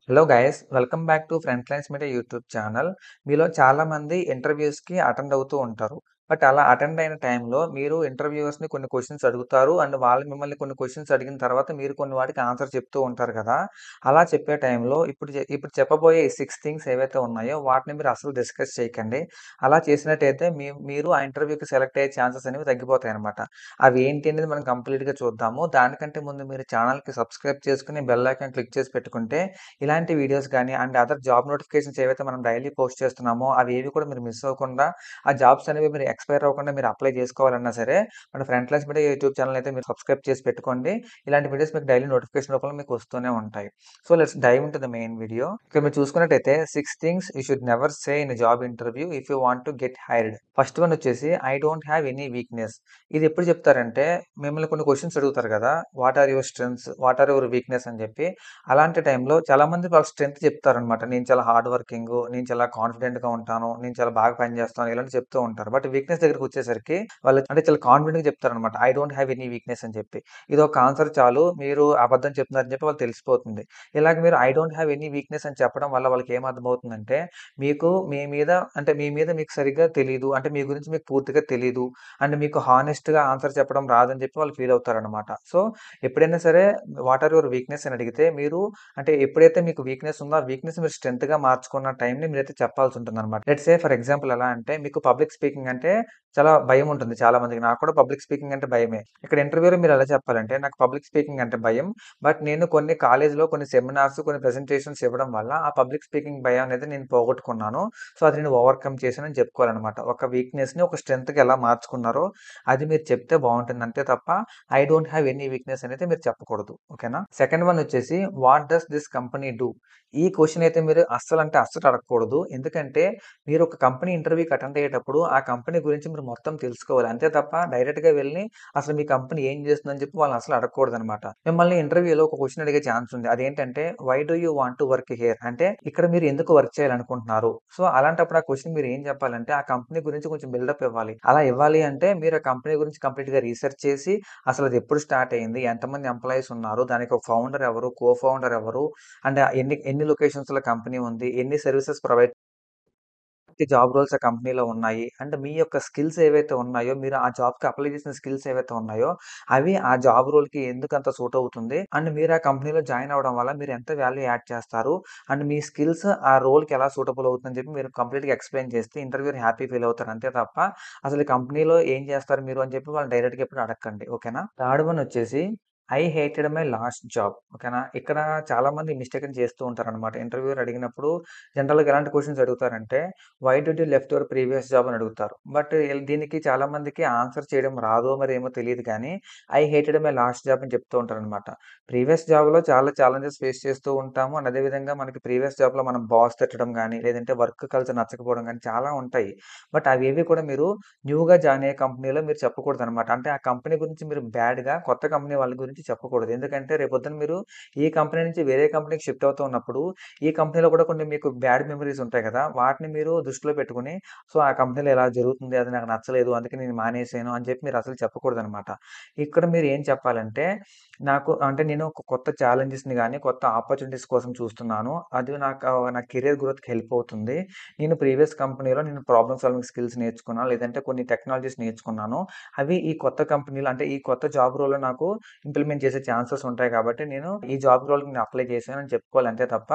Hello guys welcome back to front lines media YouTube channel. మీలో చాలా మంది ఇంటర్వ్యూస్‌కి attend అవుతూ ఉంటారు. బట్ అలా అటెండ్ అయిన టైంలో మీరు ఇంటర్వ్యూయర్స్‌ని కొన్ని క్వెషన్స్ అడుగుతారు. అండ్ వాళ్ళు మిమ్మల్ని కొన్ని క్వెషన్స్ అడిగిన తర్వాత మీరు కొన్ని వాటికి ఆన్సర్ చెప్తూ ఉంటారు కదా! అలా చెప్పే టైంలో ఇప్పుడు చెప్పబోయే ఈ 6 థింగ్స్ ఏవైతే ఉన్నాయో వాటిని మీరు అస్సలు డిస్కస్ చేయకండి. అలా చేసినట్టయితే మీరు ఆ ఇంటర్వ్యూకి సెలెక్ట్ అయ్యే ఛాన్సెస్ అనేవి తగ్గిపోతాయన్నమాట. అవి ఏంటి అనేది మనం కంప్లీట్‌గా చూద్దాము. దానికంటే ముందు మీరు ఛానల్‌కి సబ్స్క్రైబ్ చేసుకొని బెల్ ఐకాన్ క్లిక్ చేసి పెట్టుకుంటే ఇలాంటి వీడియోస్ గానీ, అండ్ అదర్ జాబ్ నోటిఫికేషన్స్ ఏవైతే మనం డైలీ పోస్ట్ చేస్తున్నామో, అవి ఏవి కూడా మీరు మిస్ అవ్వకుండా, ఆ జాబ్స్ అనేవి మీరు ఎక్స్‌పైర్ అవ్వకుండా మీరు అప్లై చేసుకోవాలన్నా సరే, మన front lines media YouTube channel అయితే మీరు సబ్స్క్రైబ్ చేసి పెట్టుకోండి. ఇలాంటి వీడియోస్ మీకు డైలీ నోటిఫికేషన్ రూపంలో మీకు వస్తూనే ఉంటాయి. So, let's dive into the main video. ఇక్కడ మీరు చూసుకున్నట్టయితే 6 things you should never say in job interview if you want to get hired. First one వచ్చేసి I don't have any weakness. ఇది ఎప్పుడు చెప్తారంటే, మిమ్మల్ని కొన్ని క్వెషన్స్ అడుగుతారు కదా! What are your strengths? What are your weakness అని చెప్పి. అలాంటి టైంలో చాలామంది వాళ్ళ స్ట్రెంత్ చెప్తారనమాట. నేను చాలా హార్డ్ వర్కింగు, నేను చాలా కాన్ఫిడెంట్‌గా ఉంటాను, నేను చాలా బాగా పని చేస్తాను ఇలాంటివి చెప్తూ ఉంటారు. బట్ వీక్‌నెస్ దగ్గరికొచ్చేసరికి వాళ్ళు అంటే చాలా కాన్ఫిడెంట్‌గా చెప్తారనమాట. I don't have any weakness అని చెప్పి. ఇదొక ఆన్సర్ చాలు మీరు అబద్ధం చెప్తున్నారని చెప్పి వాళ్ళకి తెలిసిపోతుంది. ఇలాగ మీరు I don't have any weakness అని చెప్పడం వల్ల వాళ్ళకి ఏం అర్థమవుతుందంటే, మీకు మీ మీద మీకు సరిగ్గా తెలీదు. అంటే మీ గురించి మీకు పూర్తిగా తెలీదు. అండ్ మీకు హానెస్ట్‌గా ఆన్సర్ చెప్పడం రాదని చెప్పి వాళ్ళు ఫీల్ అవుతారనమాట. సో, ఎప్పుడైనా సరే వాట్ ఆర్ యువర్ వీక్‌నెస్ అని అడిగితే మీరు అంటే ఎప్పుడైతే మీకు వీక్‌నెస్ ఉందో, ఆ వీక్‌నెస్ మీరు స్ట్రెంగ్త్‌గా మార్చుకున్న టైంని మీరైతే చెప్పాల్సుంటుందనమాట. లెట్స్ సే ఫర్ ఎగ్జాంపుల్ ఎలా అంటే, మీకు పబ్లిక్ స్పీకింగ్ అంటే చాలా భయముంటుంది చాలా మందికి. నాకు కూడా పబ్లిక్ స్పీకింగ్ అంటే భయమే. ఇక్కడ ఇంటర్వ్యూలో మీరు ఎలా చెప్పాలంటే, నాకు పబ్లిక్ స్పీకింగ్ అంటే భయం. బట్ నేను కొన్ని కాలేజ్‌లో కొన్ని సెమినార్స్, కొన్ని ప్రెజెంటేషన్స్ ఇవ్వడం వల్ల ఆ పబ్లిక్ స్పీకింగ్ భయం అనేది నేను పోగొట్టుకున్నాను. సో, అది నేను ఓవర్‌కమ్ చేశానని చెప్పుకోవాలనమాట. ఒక వీక్‌నెస్‌ని ఒక స్ట్రెంగ్త్‌గా ఎలా మార్చుకున్నారో అది మీరు చెప్తే బావుంటుంది. అంతే తప్ప I don't have any weakness అనైతే మీరు చెప్పకూడదు. ఓకేనా? సెకండ్ వన్ వచ్చేసి what does this company do? ఈ క్వెషన్ అయితే మీరు అస్సలంటే అస్సలు అడగకూడదు. ఎందుకంటే మీరు ఒక కంపెనీ ఇంటర్వ్యూకి అటెండ్ అయ్యేటప్పుడు ఆ కంపెనీ గురించి మీరు మొత్తం తెలుసుకోవాలి. అంతే తప్ప డైరెక్ట్‌గా వెళ్లి అసలు మీ కంపెనీ ఏం చేస్తుందని చెప్పి వాళ్ళని అసలు అడగకూడదనమాట. మిమ్మల్ని ఇంటర్వ్యూలో ఒక క్వెషన్ అడిగే ఛాన్స్ ఉంది. అదేంటంటే why do you want to work here? అంటే ఇక్కడ మీరు ఎందుకు వర్క్ చేయాలనుకుంటున్నారు? సో, అలాంటప్పుడు ఆ క్వెషన్ మీరు ఏం చెప్పాలంటే ఆ కంపెనీ గురించి కొంచెం బిల్డప్ ఇవ్వాలి. అలా ఇవ్వాలి అంటే మీరు ఆ కంపెనీ గురించి కంప్లీట్‌గా రీసెర్చ్ చేసి అసలు అది ఎప్పుడు స్టార్ట్ అయింది? ఎంతమంది ఎంప్లాయీస్ ఉన్నారు? దానికి ఒక ఫౌండర్ ఎవరు? కో ఫౌండర్ ఎవరు? అండ్ ఎన్ని ఎన్ని లొకేషన్స్‌లో కంపెనీ ఉంది? ఎన్ని సర్వీసెస్ ప్రొవైడ్ జాబ్ రోల్స్ ఆ కంపెనీలో ఉన్నాయి. అండ్ మీ యొక్క స్కిల్స్ ఏవైతే ఉన్నాయో, మీరు ఆ జాబ్‌కి అప్లై చేసిన స్కిల్స్ ఏవైతే ఉన్నాయో, అవి ఆ జాబ్ రోల్‌కి ఎందుకంత సూట్ అవుతుంది? అండ్ మీరు ఆ కంపెనీలో జాయిన్ అవ్వడం వల్ల మీరు ఎంత వాల్యూ యాడ్ చేస్తారు? అండ్ మీ స్కిల్స్ ఆ రోల్‌కి ఎలా సూటబుల్ అవుతుందని చెప్పి మీరు కంప్లీట్‌గా ఎక్స్‌ప్లెయిన్ చేస్తే ఇంటర్వ్యూయర్ హ్యాపీ ఫీల్ అవుతారు. అంతే తప్ప అసలు ఈ కంపెనీలో ఏం చేస్తారు మీరు అని చెప్పి వాళ్ళని డైరెక్ట్‌గా ఎప్పుడు అడగకండి. ఓకేనా? థర్డ్ వన్ వచ్చేసి I hated my last job. ఓకేనా? ఇక్కడ చాలామంది మిస్టేక్‌ని చేస్తూ ఉంటారనమాట. ఇంటర్వ్యూయర్ అడిగినప్పుడు జనరల్‌గా ఎలాంటి క్వెషన్స్ అడుగుతారంటే why did you left your previous job అని అడుగుతారు. బట్ దీనికి చాలా మందికి ఆన్సర్ చేయడం రాదో మరేమో తెలీదు కానీ, I hated my last job అని చెప్తూ ఉంటారనమాట. ప్రీవియస్ జాబ్‌లో చాలా ఛాలెంజెస్ ఫేస్ చేస్తూ ఉంటాము. అండ్ అదే విధంగా మనకి ప్రీవియస్ జాబ్‌లో మనం బాస్ తిట్టడం గానీ, లేదంటే వర్క్ కల్చర్ నచ్చకపోవడం గానీ చాలా ఉంటాయి. బట్ అవేవి కూడా మీరు న్యూగా జాయిన్ అయ్యే కంపెనీలో మీరు చెప్పకూడదనమాట. అంటే ఆ కంపెనీ గురించి మీరు బ్యాడ్‌గా కొత్త కంపెనీ వాళ్ళ గురించి చెప్పకూడదు. ఎందుకంటే రేపొద్దున మీరు ఈ కంపెనీ నుంచి వేరే కంపెనీకి షిఫ్ట్ అవుతూ ఉన్నప్పుడు ఈ కంపెనీలో కూడా కొన్ని మీకు బ్యాడ్ మెమోరీస్ ఉంటాయి కదా! వాటిని మీరు దృష్టిలో పెట్టుకొని, సో, ఆ కంపెనీలో ఇలా జరుగుతుంది. అది నాకు నచ్చలేదు. అందుకే నేను మానేసాను అని చెప్పి మీరు అసలు చెప్పకూడదనమాట. ఇక్కడ మీరు ఏం చెప్పాలంటే, నేను ఒక కొత్త ఛాలెంజెస్‌ని గాని, కొత్త ఆపర్చునిటీస్ కోసం చూస్తున్నాను. అది నా కెరియర్ గ్రోత్‌కి హెల్ప్ అవుతుంది. నేను ప్రీవియస్ కంపెనీలో నేను ప్రాబ్లమ్ సాల్వింగ్ స్కిల్స్ నేర్చుకున్నాను. లేదంటే కొన్ని టెక్నాలజీస్ నేర్చుకున్నాను. అవి ఈ కొత్త కంపెనీలో అంటే ఈ కొత్త జాబ్ రోల్‌లో నాకు ఇంప్లిమెంట్ చేసే ఛాన్సెస్ ఉంటాయి కాబట్టి, నేను ఈ జాబ్ రోల్‌కి నేను అప్లై చేశాను అని చెప్పుకోవాలి. అంతే తప్ప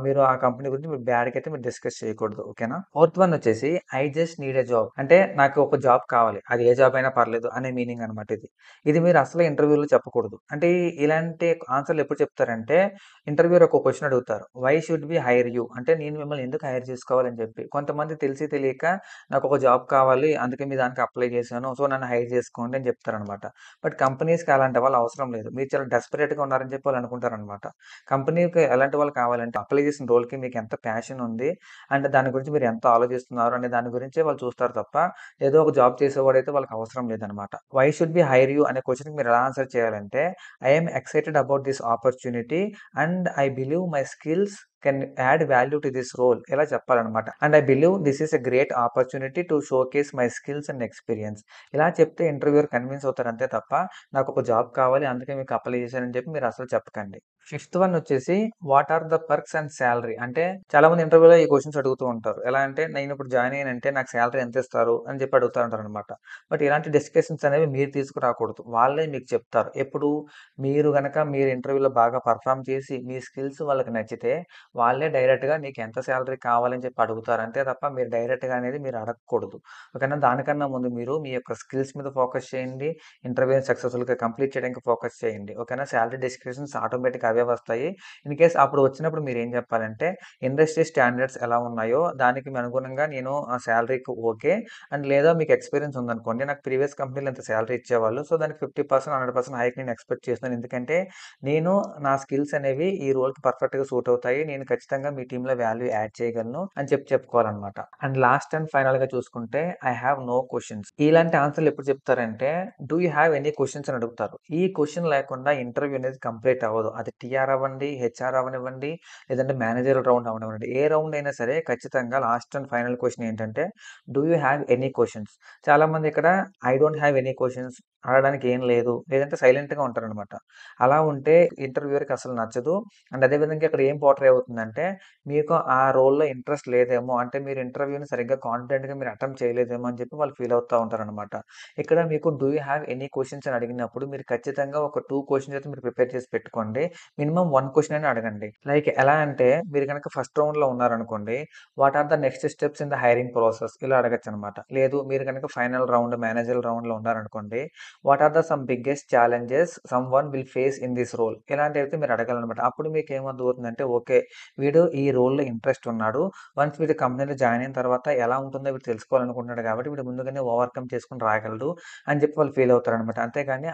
మీరు ఆ కంపెనీ గురించి మీరు బ్యాడ్‌గా అయితే మీరు డిస్కస్ చేయకూడదు. ఓకేనా? ఫోర్త్ వన్ వచ్చేసి I just need a job. అంటే నాకు ఒక జాబ్ కావాలి. అది ఏ జాబ్ అయినా పర్లేదు అనే మీనింగ్ అనమాట ఇది. ఇది మీరు అసలు ఇంటర్వ్యూలో చెప్పకూడదు. అంటే ఇలాంటి ఆన్సర్‌లు ఎప్పుడు చెప్తారంటే ఇంటర్వ్యూయర్ ఒక క్వెషన్ అడుగుతారు. Why should we hire you? అంటే నేను మిమ్మల్ని ఎందుకు హైర్ చేసుకోవాలని చెప్పి. కొంతమంది తెలిసి తెలియక నాకు ఒక జాబ్ కావాలి. అందుకే మీ దానికి అప్లై చేశాను. సో, నన్ను హైర్ చేసుకోండి అని చెప్తారనమాట. బట్ కంపెనీస్‌కి అలాంటి వాళ్ళు అవసరం లేదు. మీరు చాలా డెస్పరేట్‌గా ఉన్నారని చెప్పి వాళ్ళు అనుకుంటారనమాట. కంపెనీకి ఎలాంటి వాళ్ళు కావాలంటే అప్లై చేసిన రోల్‌కి మీకు ఎంత ప్యాషన్ ఉంది. అండ్ దాని గురించి మీరు ఎంత ఆలోచిస్తున్నారు అనే దాని గురించే వాళ్ళు చూస్తారు తప్ప, ఏదో ఒక జాబ్ చేసేవాడైతే వాళ్ళకి అవసరం లేదనమాట. Why should be hire you అనే క్వెషన్‌కి మీరు ఎలా ఆన్సర్ చేయాలంటే, I am excited about this opportunity and I believe my skills can add value to this role ఇలా చెప్పాలనమాట. And I believe this is a great opportunity to showcase my skills and experience. ఇలా చెప్తే interviewer convince అవుతారు అంతే తప్ప, నాకొక job కావాలి అందుకే మీకు అప్లై చేశానని చెప్పి మీరు అసలు చెప్పకండి. ఫిఫ్త్ వన్ వచ్చేసి what are the perks and salary అంటే చాలా మంది ఇంటర్వ్యూలో ఈ క్వశ్చన్స్ అడుగుతూ ఉంటారు. ఎలా అంటే నేను ఇప్పుడు జాయిన్ అయ్యానంటే నాకు సాలరీ ఎంత ఇస్తారు అని చెప్పి అడుగుతా ఉంటారనమాట. బట్ ఇలాంటి డిస్కషన్స్ అనేవి మీరు తీసుకురాకూడదు. వాళ్ళే మీకు చెప్తారు. ఎప్పుడు మీరు గనక మీరు ఇంటర్వ్యూలో బాగా పర్ఫార్మ్ చేసి మీ స్కిల్స్ వాళ్ళకి నచ్చితే వాళ్ళే డైరెక్ట్‌గా నీకు ఎంత సాలరీ కావాలని చెప్పి అడుగుతారు. అంతే తప్ప మీరు డైరెక్ట్‌గా అనేది మీరు అడగకూడదు. ఓకేనా? దానికన్నా ముందు మీరు మీ యొక్క స్కిల్స్ మీద ఫోకస్ చేయండి. ఇంటర్వ్యూని సక్సెస్‌ఫుల్‌గా కంప్లీట్ చేయడానికి ఫోకస్ చేయండి. ఓకేనా? సాలరీ డిస్కషన్స్ ఆటోమేటిక్‌గా అవే వస్తాయి. ఇన్ కేస్ అప్పుడు వచ్చినప్పుడు మీరేం చెప్పాలంటే, ఇండస్ట్రీ స్టాండర్డ్స్ ఎలా ఉన్నాయో దానికి అనుగుణంగా నేను ఆ సాలరీకి ఓకే. అండ్ లేదా మీకు ఎక్స్‌పీరియన్స్ ఉందనుకోండి. నాకు ప్రీవియస్ కంపెనీలో ఇంత సాలరీ ఇచ్చేవాళ్ళు. సో, దానికి 50% 100% హైక్ నేను ఎక్స్‌పెక్ట్ చేస్తున్నాను. ఎందుకంటే, నేను నా స్కిల్స్ అనేవి ఈ రోల్‌కి పర్ఫెక్ట్‌గా సూట్ అవుతాయి. నేను ఖచ్చితంగా మీ టీమ్‌లో వాల్యూ యాడ్ చేయగలను అని చెప్పి చెప్పుకోవాలనమాట. అండ్ లాస్ట్ అండ్ ఫైనల్‌గా చూసుకుంటే, ఐ హావ్ నో క్వెషన్స్. ఇలాంటి ఆన్సర్‌లు ఎప్పుడు చెప్తారంటే, do you have any questions అని అడుగుతారు. ఈ క్వెషన్ లేకుండా ఇంటర్వ్యూ అనేది కంప్లీట్ అవ్వదు. అది టీఆర్ అవ్వండి, హెచ్ఆర్ అవ్వనివ్వండి, లేదంటే మేనేజర్ రౌండ్ అవ్వనివ్వండి. ఏ రౌండ్ అయినా సరే ఖచ్చితంగా లాస్ట్ అండ్ ఫైనల్ క్వెషన్ ఏంటంటే, do you have any questions? చాలామంది ఇక్కడ I don't have any questions అడగడానికి ఏం లేదు. లేదంటే సైలెంట్‌గా ఉంటారనమాట. అలా ఉంటే ఇంటర్వ్యూయర్‌కి అసలు నచ్చదు. అండ్ అదే విధంగా ఇక్కడ ఏం పోర్ట్రే అవుతుందంటే, మీకు ఆ రోల్‌లో ఇంట్రెస్ట్ లేదేమో, అంటే మీరు ఇంటర్వ్యూని సరిగ్గా కాన్ఫిడెంట్‌గా మీరు అటెంప్ట్ చేయలేదేమో అని చెప్పి వాళ్ళు ఫీల్ అవుతా ఉంటారనమాట. ఇక్కడ మీకు do you have any questions అని అడిగినప్పుడు మీరు ఖచ్చితంగా ఒక 2 క్వెషన్స్ అయితే మీరు ప్రిపేర్ చేసి పెట్టుకోండి. మినిమమ్ 1 క్వెషన్ అయినా అడగండి. లైక్ ఎలా అంటే మీరు గనక ఫస్ట్ రౌండ్‌లో ఉన్నారనుకోండి, what are the next steps in the hiring process ఇలా అడగొచ్చనమాట. లేదు మీరు గనక ఫైనల్ రౌండ్, మేనేజర్ రౌండ్‌లో ఉన్నారనుకోండి, what are the some biggest challenges someone will face in this role ఇలాంటివైతే మీరు అడగాలనమాట. అప్పుడు మీకేమర్థమవుతుందంటే ఓకే. వీడు ఈ రోల్‌లో ఇంట్రెస్ట్ ఉన్నాడు. వన్స్ వీడు కంపెనీలో జాయిన్ అయిన తర్వాత ఎలా ఉంటుందో వీడు తెలుసుకోవాలనుకుంటున్నాడు కాబట్టి వీడు ముందుగానే ఓవర్‌కమ్ చేసుకొని రాగలడు అని చెప్పి వాళ్ళు ఫీల్ అవుతారనమాట. అంతేగాని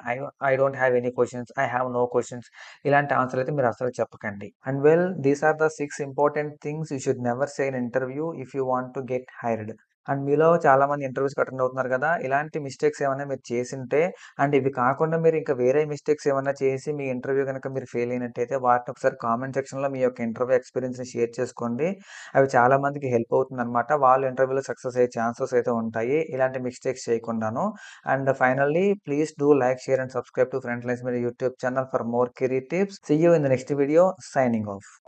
I don't have any questions, I have no questions ఇలాంటి ఆన్సర్ అయితే మీరు అస్సలు చెప్పకండి. And well these are the 6 important things you should never say in interview if you want to get hired. అండ్ మీలో చాలామంది ఇంటర్వ్యూస్‌కి అటెండ్ అవుతున్నారు కదా! ఇలాంటి మిస్టేక్స్ ఏమన్నా మీరు చేసుంటే అండ్ ఇవి కాకుండా మీరు ఇంకా వేరే మిస్టేక్స్ ఏమన్నా చేసి మీ ఇంటర్వ్యూ గనక మీరు ఫెయిల్ అయినట్టయితే వాటిని ఒకసారి కామెంట్ సెక్షన్‌లో మీ యొక్క ఇంటర్వ్యూ ఎక్స్‌పీరియన్స్‌ని షేర్ చేసుకోండి. అవి చాలా మందికి హెల్ప్ అవుతుందనమాట. వాళ్ళు ఇంటర్వ్యూలో సక్సెస్ అయ్యే ఛాన్సెస్ అయితే ఉంటాయి. ఇలాంటి mistakes చేయకుండాను. And finally, please do like, share and subscribe to Frontlines Media YouTube channel for more career tips. See you in the next video. Signing off.